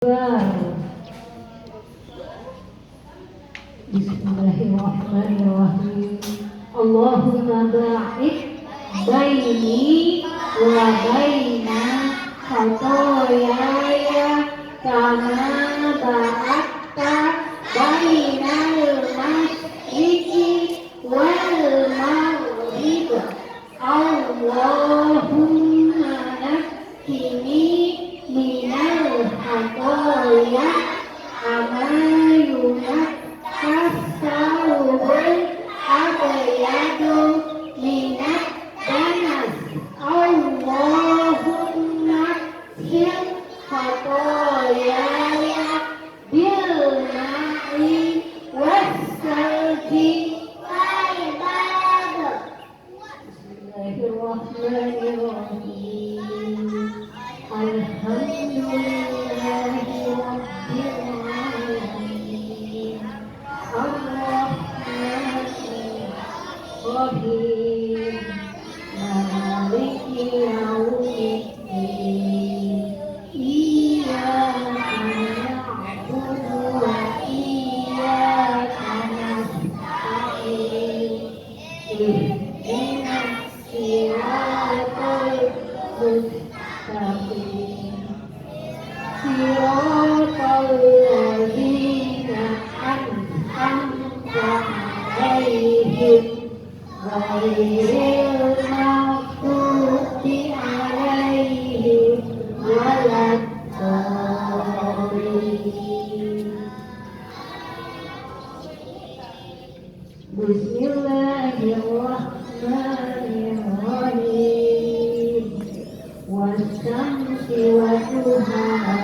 Bismillahirrahmanirrahim. Allahumma ba'id baini wa baina khatoyaya kama ba'adta bainal masyriqi wal maghrib. Allahumma naqqini minal khatoya kama As-sawbul abyadu minad danas. Allahumma hil khatoyaya bil ma'i wassalji wal barad. Bismillahirrahmanirrahim. Alhamdulillahi rabbil alamin. Ar-Rahim Maliki yaumiddin. Iyyaka na'budu wa iyyaka nasta'in. Ihdinas siratal mustaqim. Siratal ladzina an'amta alaihim ghairil maghdubi alaihim waladdallin. Bismillahirrahmanirrahim. Wasyamsi wa duhaha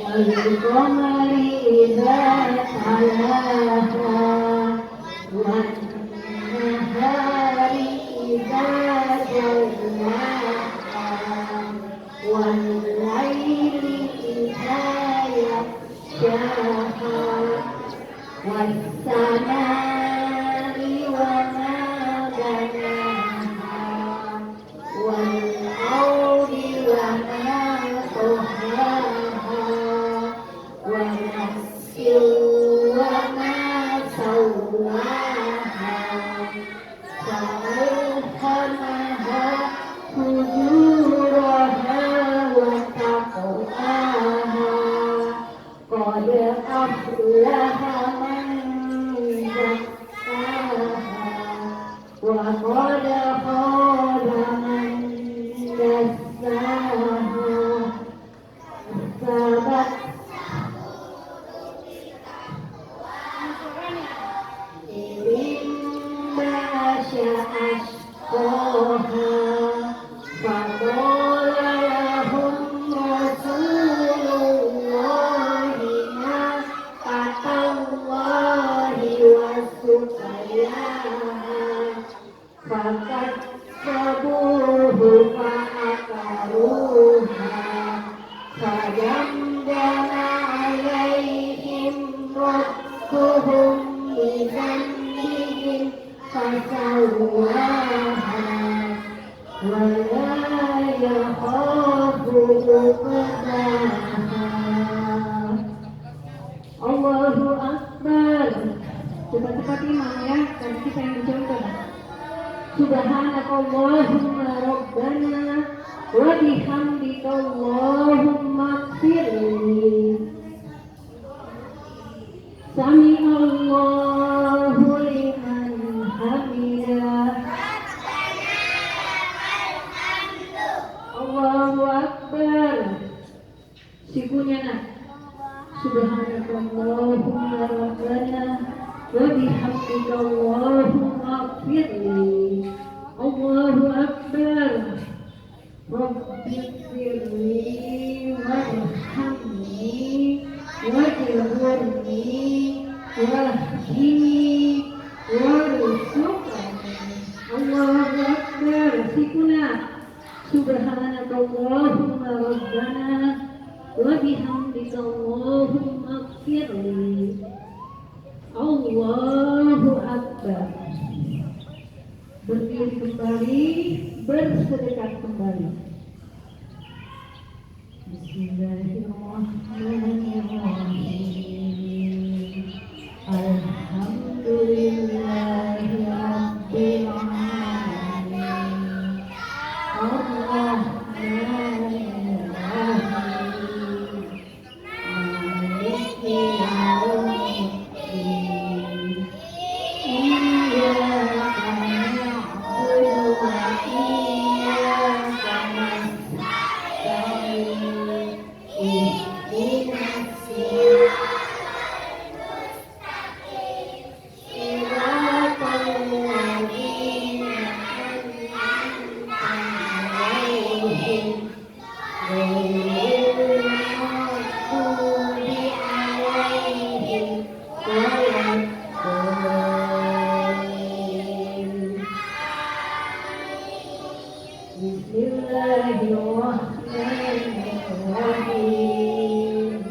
wal qamari idza talaha wan nahari idza jallaha wal laili idza yaghshaha was samai wa ma banaha wal ardi wa ma tahaha wa nafsin wa ma sawaha fa'alhamaha fujuraha wa taqwaha qad aflaha man zakkaha wa qad khaba man dassaha. Sahabat Imma sya'ashqaha faqala lahum Rasulullahi naqatallahi wa suqiyaha fakazzabuhu fa'aqaruha fadamdama alaihim rabbuhum bidzambihim fasawwaha wa la yakhafu uqbaha. Allahu Akbar. Cepat-cepat imam ya, tadi kita yang dicontoh. Subhanakallahumma rabbana wa bihamdika Allahumma ighfirli. Sami Allahu liman hamidah. Allahu Akbar. Sikunya nak. Subhanakallahumma rabbana wa bihamdika Allahumma ighfirli. Allahu Akbar. Rabbighfirli warhamni waj'alni wahdini warzuqni. Allahu Akbar. Sikuna. Subhanakallahumma rabbana wa bihamdika Allahumma ighfirli. Allahu Akbar. Berdiri kembali, bersedekah kembali. Bismillahirrahmanirrahim. Alhamdulillahirabbil alamin. Ar-Rahmanir Rahim. Maliki yaumiddin. Iyyaka na'budu wa iyyaka nasta'in. Ihdinas siratal ladzina an'amta 'alaihim ghairil maghdubi 'alaihim waladdallin. Bismillahirrahmanirrahim.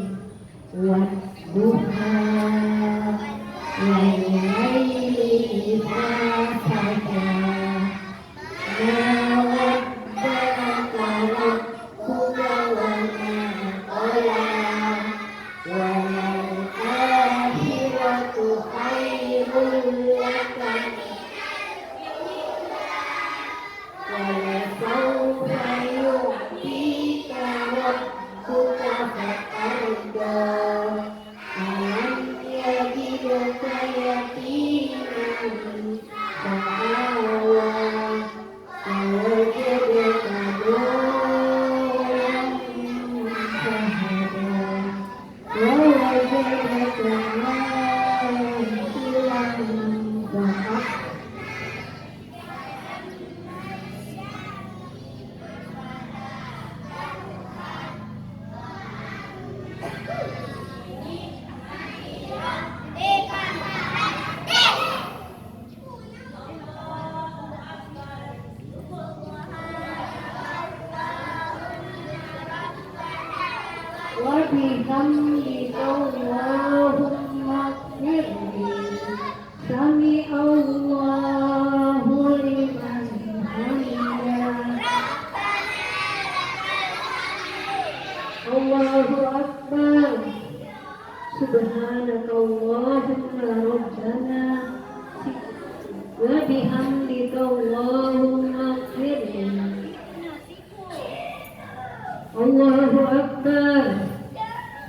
Wadduha wal-laili idza saja. Ma wadda'aka rabbuka wa ma qala. Wal-akhiratu khairul laka walasawfa yu'tika rabbuka fatarda. Alam yajidka yatiman fa'awa wawajadaka dhallan fahada wawajadaka 'ailan fa'aghnaa. Wa bihamdika Allahumma ighfirli. Sami Allahu liman hamidah. Allahu Akbar. Subhanaka Allahumma rabbana wa bihamdika Allahumma ighfirli. Allahu Akbar.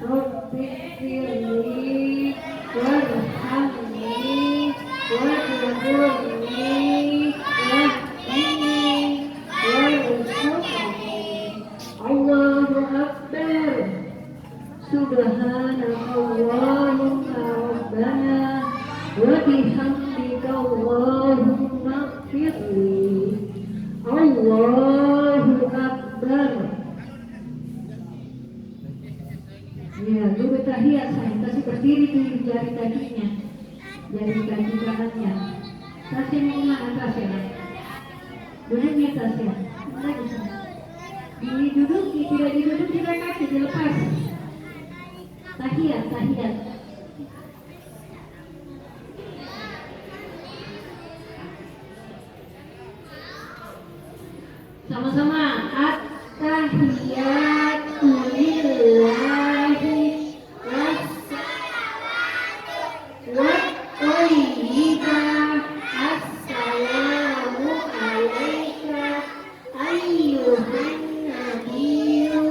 Rabbighfirli warhamni wajburni wahdini warzuqni. Allahu Akbar. Subhanaka Allahumma rabbana wa bihamdika Allahumma ighfirli. Allahu Akbar. Ya, dulu tahiyat saya kasih berdiri di jari kakinya, jari kaki kanannya. Tasnya mana atas ya? Duduknya atas ya. Mana bisa? Duduk, tidak diduduk, tidak kaki dilepas. Tahiyat, tahiyat. Sama-sama. At-tahiyatu lillahi wat-thayyibah. Assalamu alaika ayyuhan nabiyyu